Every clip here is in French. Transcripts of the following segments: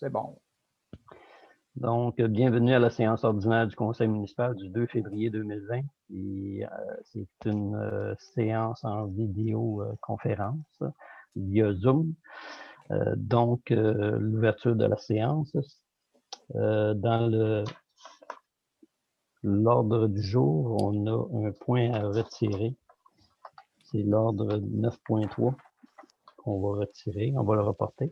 C'est bon. Donc, bienvenue à la séance ordinaire du Conseil municipal du 2 février 2020. C'est une séance en vidéoconférence via Zoom. L'ouverture de la séance. Dans l'ordre du jour, on a un point à retirer. C'est l'ordre 9.3 qu'on va retirer. On va le reporter.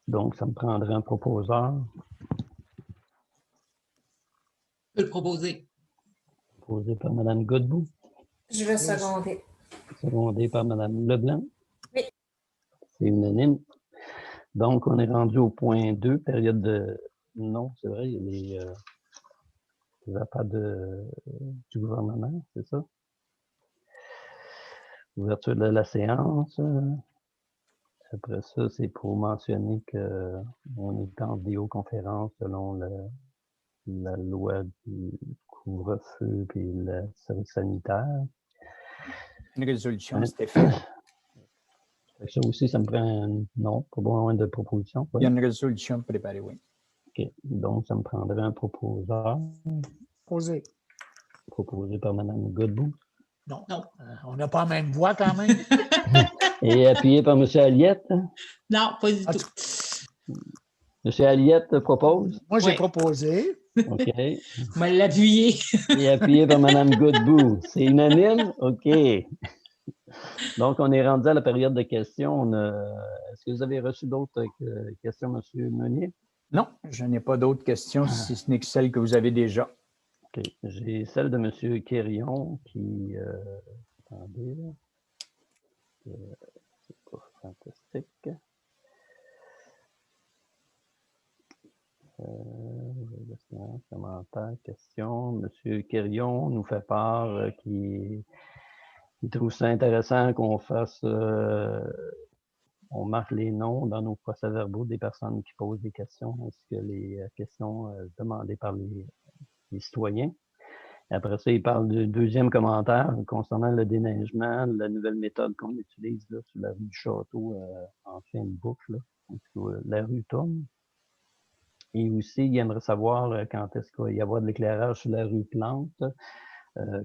Donc, ça me prendrait un proposeur. Je peux le proposer. Proposé par Mme Godbout. Je vais seconder. Secondé par Mme Leblanc. Oui. C'est unanime. Donc, on est rendu au point 2, période de... Non, c'est vrai, il y a les affaires du gouvernement, c'est ça? Ouverture de la séance. Après ça, c'est pour mentionner qu'on est en vidéoconférence selon la loi du couvre-feu et le service sanitaire. Une résolution, c'était fait. Ça aussi, ça me prend non, pas besoin de proposition. Il y a une résolution préparée, oui. OK. Donc, ça me prendrait un proposeur. Posé. Proposé par Mme Godbout. Non, Non. on n'a pas la même voix quand même. Et appuyé par M. Aliette. Non, pas du Ah, tout. M. Aliette propose. Moi, j'ai Oui. proposé. OK. On va l'appuyer. Et appuyé par Mme Godbout. C'est unanime? OK. Donc, on est rendu à la période de questions. Est-ce que vous avez reçu d'autres questions, M. Meunier? Non, je n'ai pas d'autres questions, si ce n'est que celles que vous avez déjà. OK. J'ai celle de M. Quérion qui... attendez, là. C'est pas fantastique. Commentaire, question. M. Quérion nous fait part qu'il trouve ça intéressant qu'on fasse... on marque les noms dans nos procès-verbaux des personnes qui posent des questions, ainsi que les questions demandées par les citoyens. Après ça, il parle du deuxième commentaire concernant le déneigement, la nouvelle méthode qu'on utilise là, sur la rue du Château en fin de boucle, là, la rue tourne. Et aussi, il aimerait savoir quand est-ce qu'il va y avoir de l'éclairage sur la rue Plante.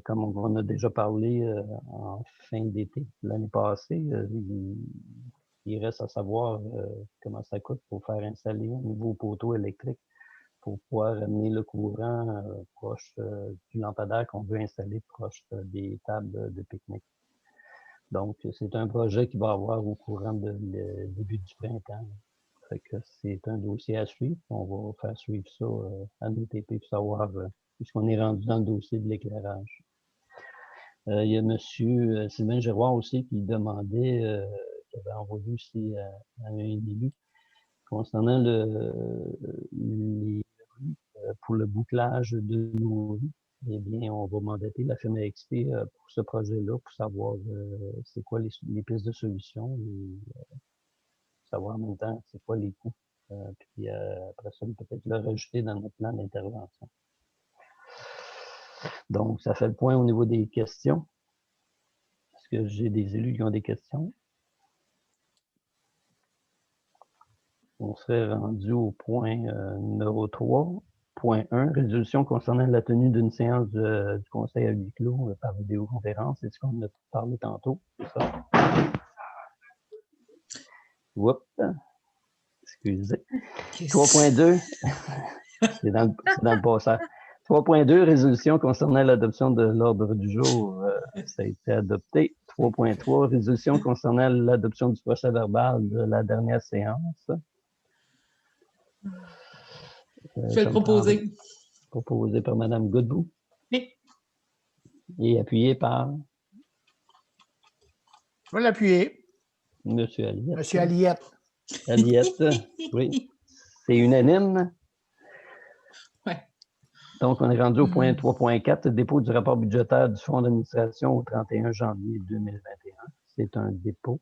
Comme on en a déjà parlé en fin d'été l'année passée, il reste à savoir comment ça coûte pour faire installer un nouveau poteau électrique pour pouvoir amener le courant proche du lampadaire qu'on veut installer proche des tables de pique-nique. Donc, c'est un projet qui va avoir au courant de début du printemps. Fait que c'est un dossier à suivre. On va faire suivre ça à l'OTP pour savoir puisqu'on est rendu dans le dossier de l'éclairage. Il y a M. Sylvain Giroir aussi qui demandait, qui avait envoyé aussi à un élu concernant les rues pour le bouclage de nos rues. Eh bien, on va mandater la firme XP pour ce projet-là pour savoir c'est quoi les pistes de solution et savoir en même temps c'est quoi les coûts. Puis après ça, peut-être le rajouter dans notre plan d'intervention. Donc, ça fait le point au niveau des questions. Est-ce que j'ai des élus qui ont des questions? On serait rendu au point numéro 3. Point 1, résolution concernant la tenue d'une séance du Conseil à huis clos par vidéoconférence. C'est ce qu'on a parlé tantôt, c'est ça? Oups! Excusez. 3.2, c'est dans le passage. 3.2, résolution concernant l'adoption de l'ordre du jour. Ça a été adopté. 3.3, résolution concernant l'adoption du procès-verbal de la dernière séance. Je vais le proposer. Proposé par Mme Godbout. Oui. Et appuyé par Je vais l'appuyer. M. Aliette. Monsieur Aliette. Aliette, oui. C'est unanime. Ouais. Donc, on est rendu au point 3.4, dépôt du rapport budgétaire du Fonds d'administration au 31 janvier 2021. C'est un dépôt.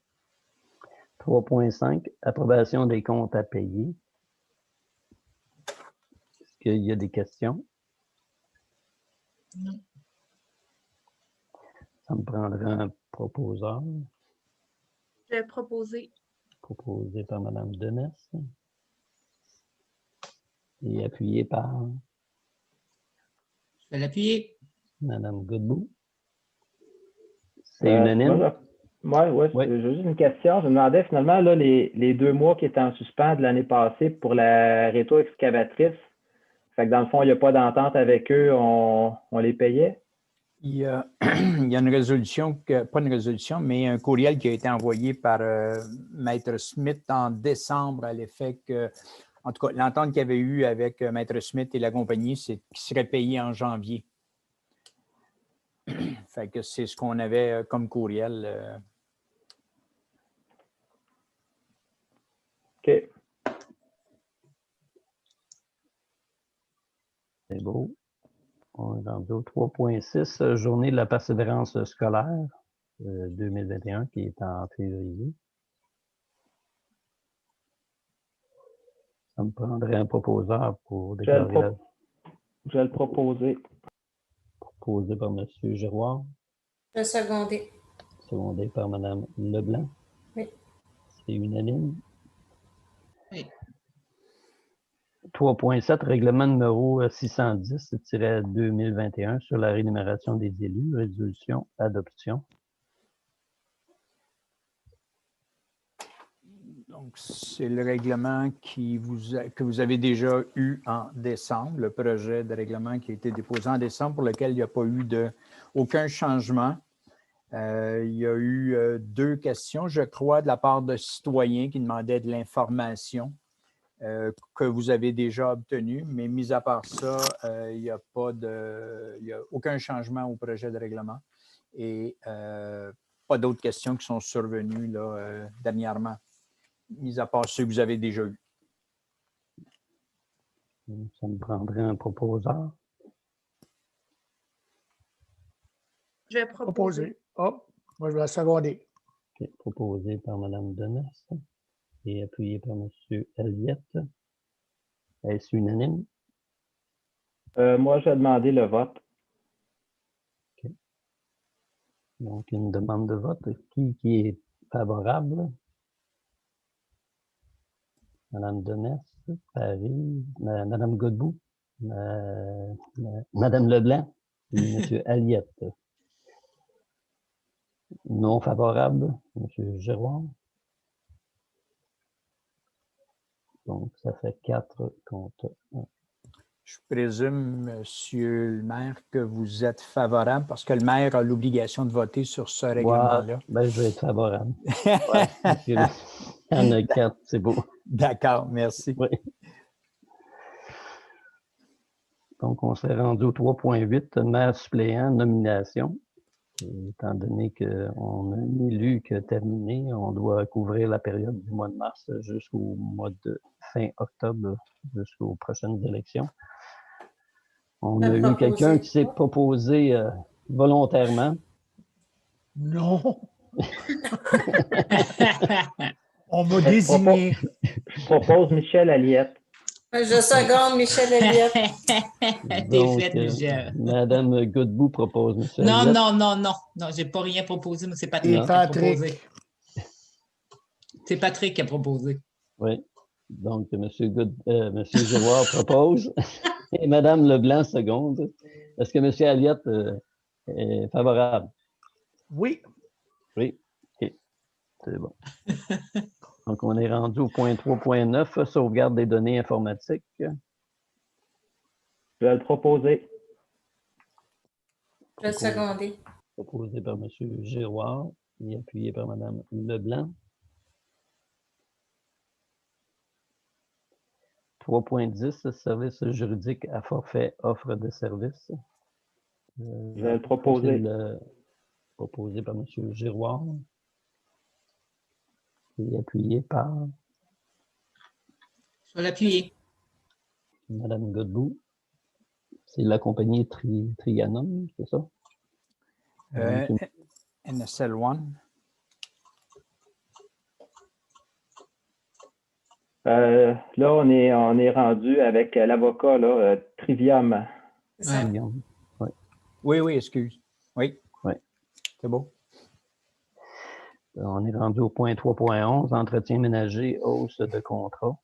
3.5, approbation des comptes à payer. Est-ce qu'il y a des questions? Non. Ça me prendrait un proposeur. Je vais proposer. proposé par Mme Denesse et appuyé par Je vais l'appuyer. Mme Godbout. C'est unanime? Oui, j'ai juste une question. Je me demandais finalement, là, les 2 mois qui étaient en suspens de l'année passée pour la rétro-excavatrice, fait que dans le fond, il n'y a pas d'entente avec eux, on les payait? Il y a, il y a une résolution, pas une résolution, mais un courriel qui a été envoyé par Maître Smith en décembre à l'effet que, en tout cas, l'entente qu'il y avait eue avec Maître Smith et la compagnie, c'est qu'il serait payé en janvier. Fait que c'est ce qu'on avait comme courriel. OK. C'est beau. On est rendu au 3.6, journée de la persévérance scolaire 2021 qui est en février. Ça me prendrait un proposeur pour déclarer la... Je vais le proposer. Proposé par M. Giroir, Je vais seconder. secondé par Mme Leblanc. Oui. C'est unanime. Oui. 3.7, règlement numéro 610-2021 sur la rémunération des élus, résolution, adoption. Donc, c'est le règlement que vous avez déjà eu en décembre, le projet de règlement qui a été déposé en décembre pour lequel il n'y a pas eu aucun changement. Il y a eu 2 questions, je crois, de la part de citoyens qui demandaient de l'information que vous avez déjà obtenue, mais mis à part ça, il n'y a aucun changement au projet de règlement et pas d'autres questions qui sont survenues là, dernièrement, mis à part ceux que vous avez déjà eus. Ça me prendrait un proposeur. Je vais proposer. Hop, moi, je vais la seconder. Okay. Proposé par Mme Denesse et appuyé par M. Elliott. Est-ce unanime? Moi, je vais demander le vote. Okay. Donc, une demande de vote. Qui est favorable? Mme Denesse, Paris, Mme Godbout, Mme Leblanc et M. Elliott. Non favorable, M. Giroir. Donc, ça fait 4 contre 1. Je présume, Monsieur le maire, que vous êtes favorable parce que le maire a l'obligation de voter sur ce règlement-là. Ben, je vais être favorable. Ouais, il y en a 4, c'est beau. D'accord, merci. Oui. Donc, on s'est rendu au 3.8, maire suppléant, nomination. Et étant donné qu'on a un élu qui a terminé, on doit couvrir la période du mois de mars jusqu'au mois de fin octobre, jusqu'aux prochaines élections. On a eu quelqu'un qui s'est proposé volontairement. Non. On m'a désigné. Je propose Michel Aliette. Je seconde Michel Elliott. Donc, Défaite, Michel. Mme Godbout propose M. Non, Elliott. non, j'ai pas rien proposé, mais c'est Patrick Et qui a Patrick. proposé. C'est Patrick qui a proposé. Oui. Donc, M. Giroir propose et Mme Leblanc seconde. Est-ce que M. Elliott est favorable? Oui. Oui. OK. C'est bon. Donc, on est rendu au point 3.9, sauvegarde des données informatiques. Je vais le proposer. Je vais seconder. Proposé par M. Giroir et appuyé par Mme Leblanc. 3.10, service juridique à forfait, offre de service. Je vais le proposer. Proposé par M. Giroir et appuyé par Je vais l'appuyer. Mme Godbout. C'est la compagnie Trianon, c'est ça? NSL One. Là, on est rendu avec l'avocat, là, Trivium. Ça. Ouais. Oui, excuse. Oui. Oui. C'est beau. On est rendu au point 3.11, entretien ménager, hausse de contrat.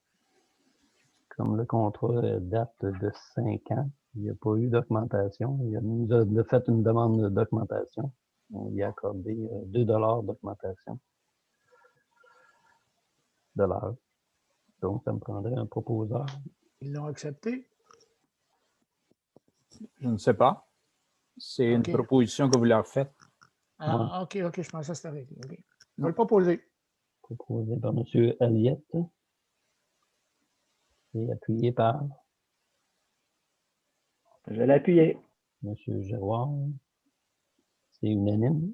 Comme le contrat date de 5 ans, il n'y a pas eu d'augmentation. Il nous a fait une demande d'augmentation. On lui a accordé 2 $ d'augmentation de l'heure. Donc, ça me prendrait un proposeur. Ils l'ont accepté. Je ne sais pas. C'est OK. une proposition que vous leur faites. Ah, OK, je pensais que c'était réglé. OK. Je Non. vais le proposer. Proposé par M. Elliott et appuyé par Je vais l'appuyer. M. Giroir. C'est unanime.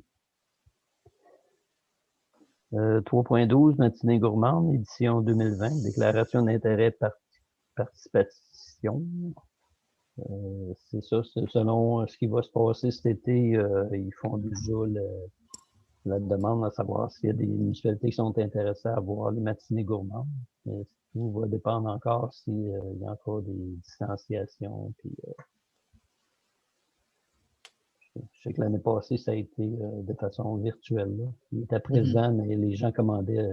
3.12, matinée gourmande, édition 2020, déclaration d'intérêt participation. C'est ça, selon ce qui va se passer cet été, ils font déjà la demande à savoir s'il y a des municipalités qui sont intéressées à voir les matinées gourmandes. Mais tout va dépendre encore s'il y a encore des distanciations. Puis, je sais que l'année passée, ça a été de façon virtuelle. Là. Il était présent, mais les gens commandaient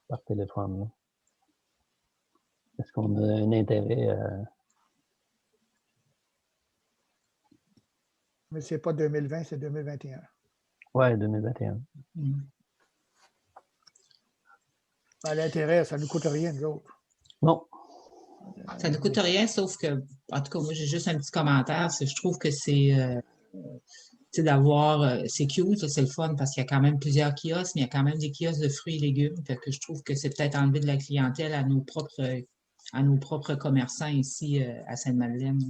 par téléphone. Là. Est-ce qu'on a un intérêt à... Mais ce n'est pas 2020, c'est 2021. Oui, 2021. Ben, l'intérêt, ça ne nous coûte rien, nous autres. Non. Ça ne coûte rien, sauf que, en tout cas, moi, j'ai juste un petit commentaire. Je trouve que c'est d'avoir, c'est cute, c'est le fun parce qu'il y a quand même plusieurs kiosques, mais il y a quand même des kiosques de fruits et légumes. Fait que je trouve que c'est peut-être enlever de la clientèle à nos propres commerçants ici à Sainte-Madeleine.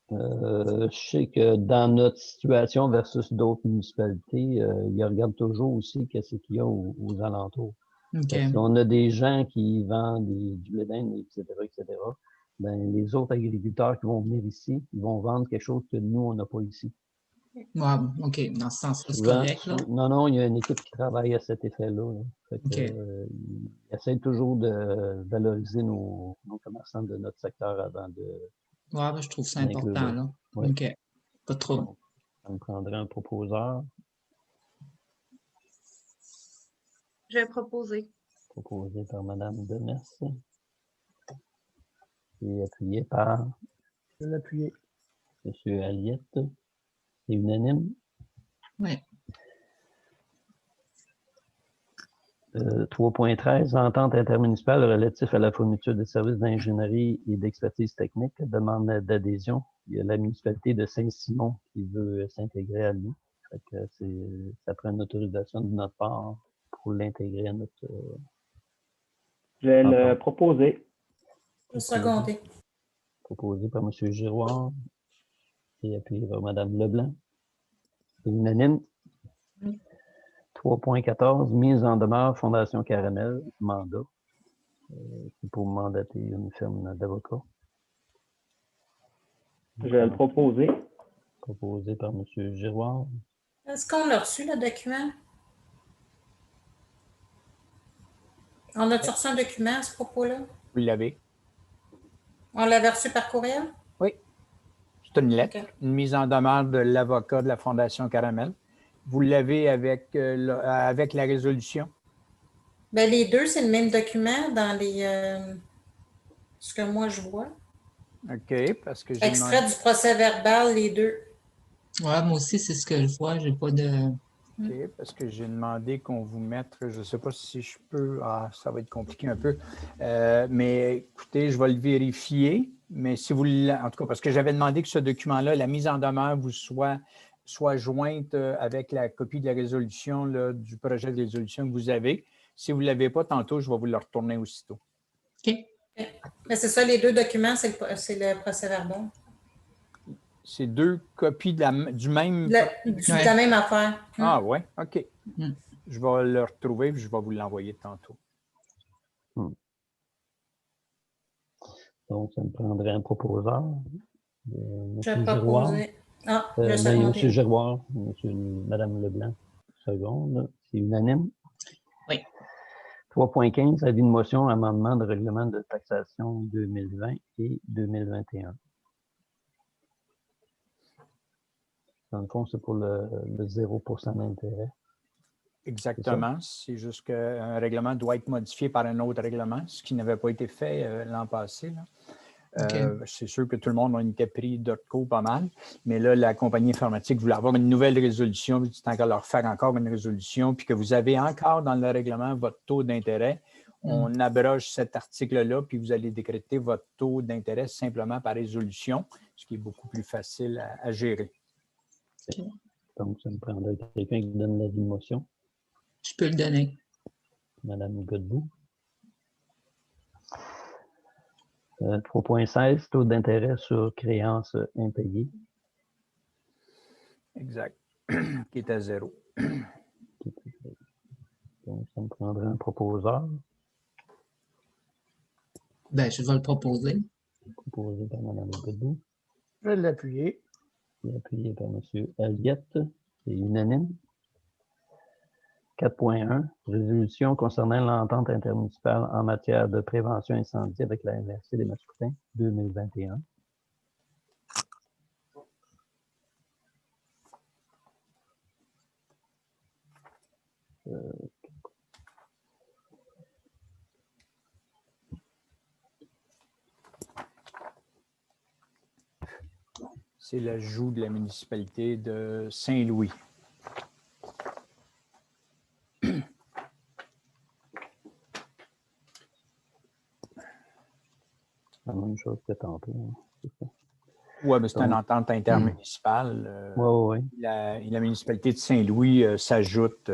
Je sais que dans notre situation versus d'autres municipalités, ils regardent toujours aussi qu'est-ce qu'il y a aux alentours. Okay. Si on a des gens qui vendent du blé d'Inde, etc., ben, les autres agriculteurs qui vont venir ici, ils vont vendre quelque chose que nous, on n'a pas ici. Ouais, OK, dans ce sens-là, c'est Souvent, correct. Là. Non, il y a une équipe qui travaille à cet effet-là. Là. Fait que, Okay. ils essaient toujours de valoriser nos commerçants de notre secteur avant de... Ouais, ben, je trouve ça important. Là. Ouais. OK, pas trop. Donc, ça me prendrait un proposeur. Je vais proposer. Proposé par Mme Demers. Et appuyé par Je vais l'appuyer. M. Aliette. C'est unanime. Oui. 3.13, entente intermunicipale relative à la fourniture de services d'ingénierie et d'expertise technique, demande d'adhésion. Il y a la municipalité de Saint-Simon qui veut s'intégrer à nous. Fait que ça prend une autorisation de notre part pour l'intégrer à notre... Je vais le proposer. Je vais seconder. Proposé par M. Giroir et appuyé par Mme Leblanc. C'est unanime. 3.14, mise en demeure Fondation Caramel, mandat. C'est pour mandater une firme d'avocats. Je vais le proposer. Proposé par M. Giroir. Est-ce qu'on a reçu le document? On a-tu reçu un document à ce propos-là? Vous l'avez? On l'avait reçu par courriel? Oui. C'est une lettre, OK. une mise en demeure de l'avocat de la Fondation Caramel. Vous l'avez avec la résolution? Bien, les deux, c'est le même document dans ce que moi je vois. OK, parce que j'ai Extrait demandé... du procès verbal, les deux. Ouais, moi aussi, c'est ce que je vois. J'ai pas de... OK, parce que j'ai demandé qu'on vous mette, je ne sais pas si je peux, ça va être compliqué un peu, mais écoutez, je vais le vérifier, mais si vous, en tout cas, parce que j'avais demandé que ce document-là, la mise en demeure vous soit jointe avec la copie de la résolution, là, du projet de résolution que vous avez. Si vous ne l'avez pas tantôt, je vais vous le retourner aussitôt. OK. Mais c'est ça, les deux documents, c'est le procès verbal. C'est deux copies du même... De la même affaire. Ah ouais, OK. Mm. Je vais le retrouver et je vais vous l'envoyer tantôt. Donc, ça me prendrait un proposeur. Je vais M. Giroir. proposer. Ah, je Il y a M. seconder. Giroir, Mme Leblanc, seconde. C'est unanime. Oui. 3.15, avis de motion, amendement de règlement de taxation 2020 et 2021. Dans le fond, c'est pour le 0% d'intérêt. exactement. C'est juste qu'un règlement doit être modifié par un autre règlement, ce qui n'avait pas été fait l'an passé. Là. C'est sûr que tout le monde en était pris d'OTCO pas mal, mais là, la compagnie informatique voulait avoir une nouvelle résolution, tant qu'à leur faire encore une résolution, puis que vous avez encore dans le règlement votre taux d'intérêt. On abroge cet article-là, puis vous allez décréter votre taux d'intérêt simplement par résolution, ce qui est beaucoup plus facile à gérer. Okay. Donc, ça me prendrait quelqu'un qui donne l'avis de motion. Je peux le donner. Madame Godbout. 3.16, taux d'intérêt sur créances impayées. Exact. Qui est à 0. Donc, ça me prendrait un proposeur. Ben, je vais le proposer. Proposé par Mme Godbout. Je vais l'appuyer. Appuyé par M. Aliette. C'est unanime. 4.1, résolution concernant l'entente intermunicipale en matière de prévention incendie avec la MRC des Mascoutins 2021. C'est l'ajout de la municipalité de Saint-Louis. La même chose que tantôt. Oui, mais c'est une entente intermunicipale. Oui. La municipalité de Saint-Louis s'ajoute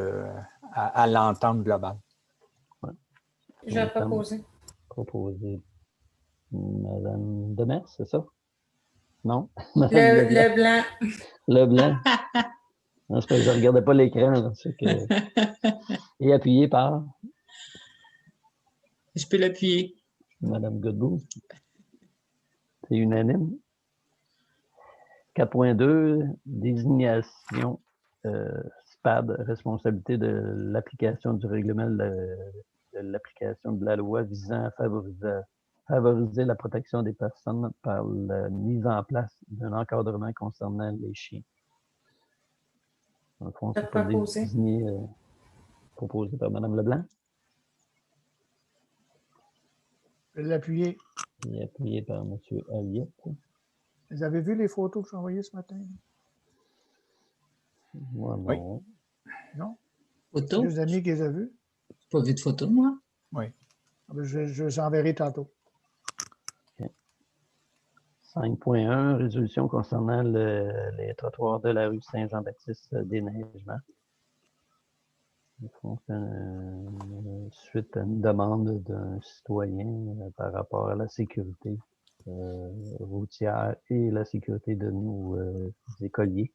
à l'entente globale. Ouais. Je vais proposer. Proposer Mme Demers, c'est ça? Non? Le blanc. Le blanc. Non, c'est parce que je ne regardais pas l'écran. Et appuyé par? Je peux l'appuyer. Mme Godbout. C'est unanime. 4.2, désignation SPAD, responsabilité de l'application du règlement de l'application de la loi visant à favoriser la protection des personnes par la mise en place d'un encadrement concernant les chiens. Dans le fond, c'est pas désigné, proposé par Mme Leblanc. Je vais l'appuyer. Et appuyé par M. Aliette. Vous avez vu les photos que j'ai envoyées ce matin? Moi, non. Oui. Non? Photo? Deux amis qui les ont vues? Je n'ai pas vu de photo, moi. Oui. Je les enverrai tantôt. Okay. 5.1, résolution concernant les trottoirs de la rue Saint-Jean-Baptiste déneigement. Suite à une demande d'un citoyen par rapport à la sécurité routière et la sécurité de nos écoliers.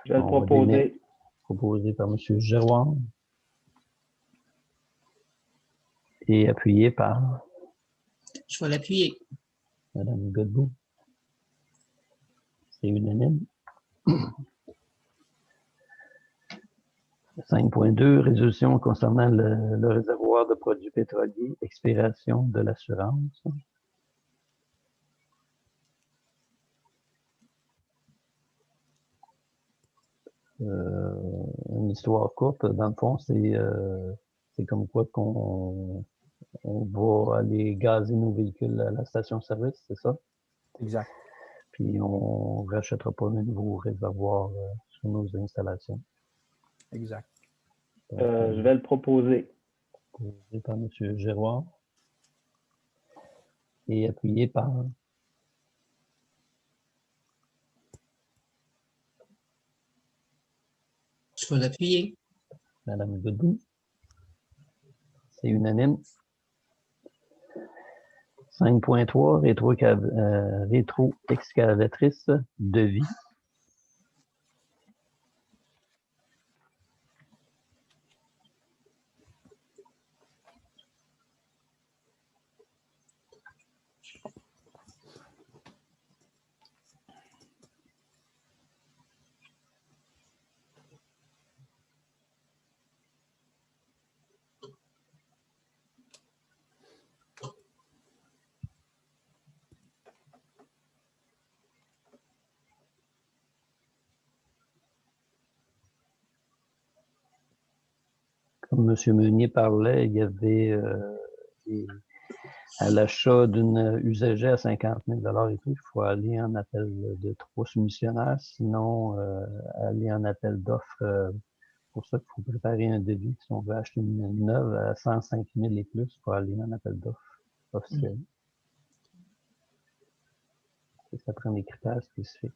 Je vais le proposer. Proposé par M. Giroir. Et appuyé par? Je vais l'appuyer. Mme Godbout. C'est unanime. 5.2, résolution concernant le réservoir de produits pétroliers, expiration de l'assurance. Une histoire courte, dans le fond, c'est comme quoi qu'on va aller gazer nos véhicules à la station-service, c'est ça? Exact. Puis on ne rachètera pas de nouveaux réservoirs sur nos installations. Exact. Donc, je vais le proposer. Proposé par M. Giroir. Et appuyé par? Je vais l'appuyer. Mme Godbout. C'est unanime. 5.3, rétro-excavatrice de vie. Comme M. Meunier parlait, il y avait à l'achat d'une usagère à 50 000 et tout, il faut aller en appel de 3 soumissionnaires, sinon aller en appel d'offres. Pour ça qu'il faut préparer un devis. Si on veut acheter une neuve à 105 000 et plus, il faut aller en appel d'offres officiel. Ça prend des critères spécifiques.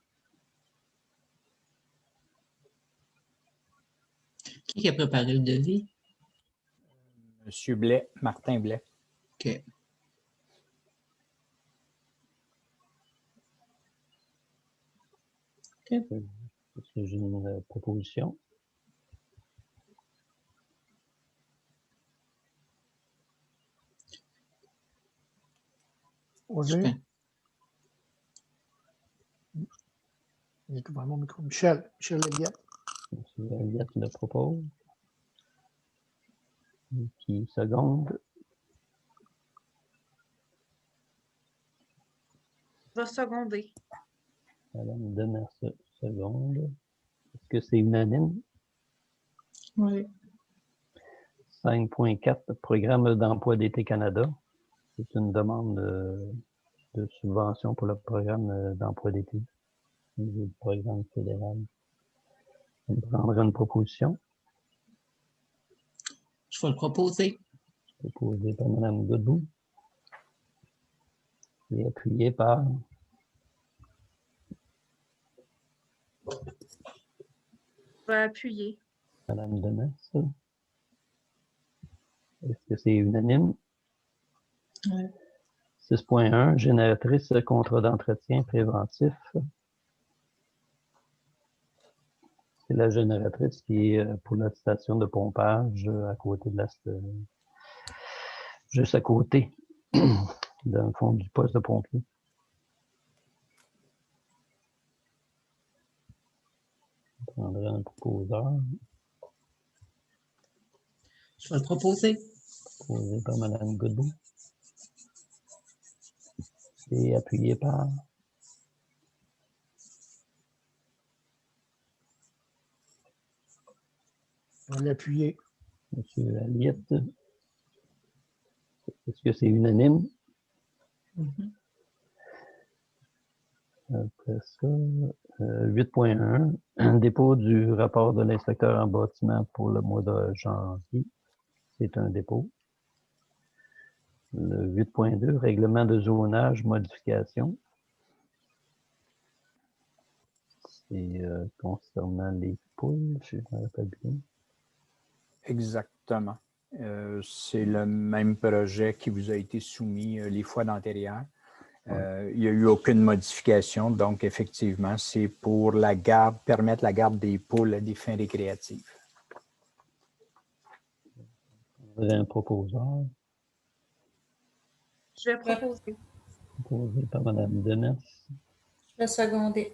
Qui a préparé le devis? Monsieur Blais, Martin Blais. OK. Est-ce que j'ai une proposition? Osez. Il est ouvert mon micro. Michel Léguette. M. Léguette le propose. Qui seconde? Je vais seconder. Madame Demers seconde. Est-ce que c'est unanime? Oui. 5.4, Programme d'emploi d'été Canada. C'est une demande de subvention pour le programme d'emploi d'été au niveau du programme fédéral. On prendra une proposition Je vais le proposer. proposée par Mme Godbout et appuyée par Je vais appuyer. Mme Demers. Est-ce que c'est unanime? Oui. 6.1, génératrice contrat d'entretien préventif. C'est la génératrice qui est pour la station de pompage à côté de juste à côté, dans le fond du poste de pompier. On prendrait un proposeur. Je vais le proposer. Proposé par Mme Godbout. Et appuyé par Je vais l'appuyer. M. Aliette. Est-ce que c'est unanime? Après ça, 8.1, dépôt du rapport de l'inspecteur en bâtiment pour le mois de janvier. C'est un dépôt. Le 8.2, règlement de zonage, modification. C'est concernant les poules, si je me rappelle bien. Exactement. C'est le même projet qui vous a été soumis les fois d'antérieur. Il n'y a eu aucune modification, donc effectivement, c'est pour la garde, permettre la garde des poules à des fins récréatives. Vous avez un proposeur. Je vais proposer. Proposé par Mme Demers. Je vais seconder.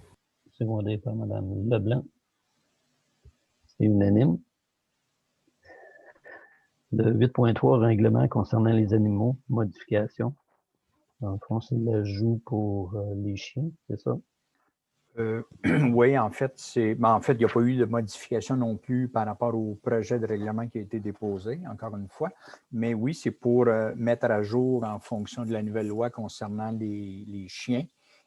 Secondé par Mme Leblanc. C'est unanime. Le 8.3, règlement concernant les animaux, modification. Dans le fond, c'est l'ajout pour les chiens, c'est ça? Oui, en fait, il n'y a pas eu de modification non plus par rapport au projet de règlement qui a été déposé, encore une fois. Mais oui, c'est pour mettre à jour en fonction de la nouvelle loi concernant les chiens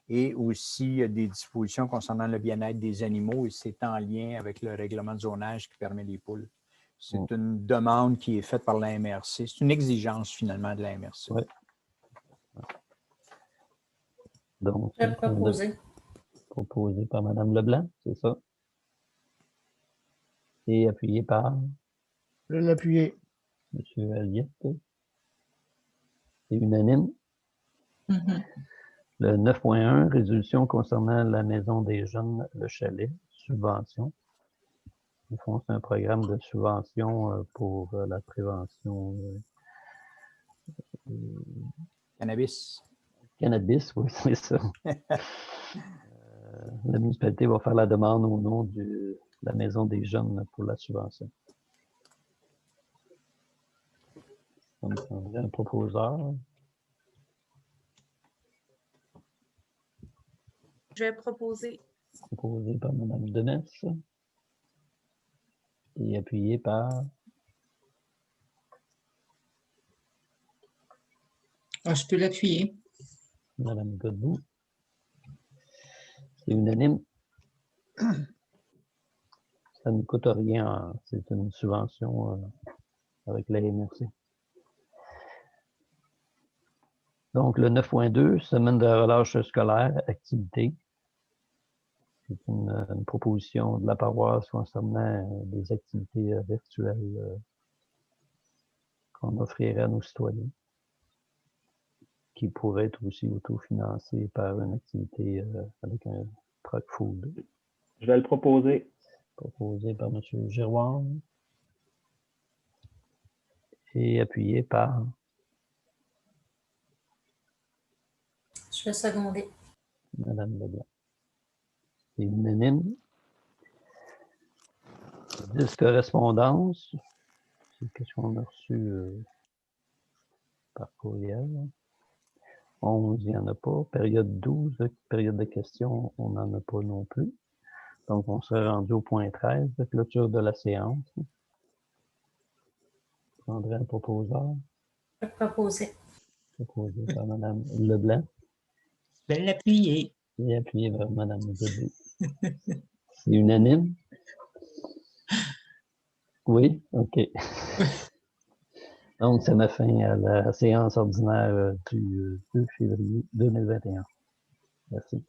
et aussi des dispositions concernant le bien-être des animaux et c'est en lien avec le règlement de zonage qui permet les poules. C'est une demande qui est faite par la MRC. C'est une exigence finalement de la MRC. Oui. Donc, Je vais proposer. proposé par Mme Leblanc, c'est ça? Et appuyé par Je vais l'appuyer. M. Aliette. C'est unanime. Le 9.1, résolution concernant la maison des jeunes, le chalet, subvention. Au fond, c'est un programme de subvention pour la prévention Cannabis. Cannabis, oui, c'est ça. La municipalité va faire la demande au nom de la maison des jeunes pour la subvention. Ça me prendrait un proposeur. Je vais proposer. Proposé par Mme Demers et appuyé par Ah, je peux l'appuyer. Madame Godbout. C'est unanime. Ça ne coûte rien. C'est une subvention avec la MRC. Donc, le 9.2, semaine de relâche scolaire, activité. C'est une proposition de la paroisse concernant des activités virtuelles qu'on offrirait à nos citoyens, qui pourraient être aussi autofinancées par une activité avec un truck food. Je vais le proposer. Proposé par M. Giroir et appuyé par Je vais seconder. Mme Leblanc. C'est unanime. 10 correspondances. C'est qu'est-ce qu'on a reçu par courriel. 11, il n'y en a pas. Période 12, période de questions, on n'en a pas non plus. Donc, on serait rendu au point 13, la clôture de la séance. Je prendrai un proposeur. Je vais proposer. Proposé par Mme Leblanc Je vais l'appuyer. et appuyé par Mme Godbout. C'est unanime? Oui? OK. Donc, ça met fin à la séance ordinaire du 2 février 2021. Merci.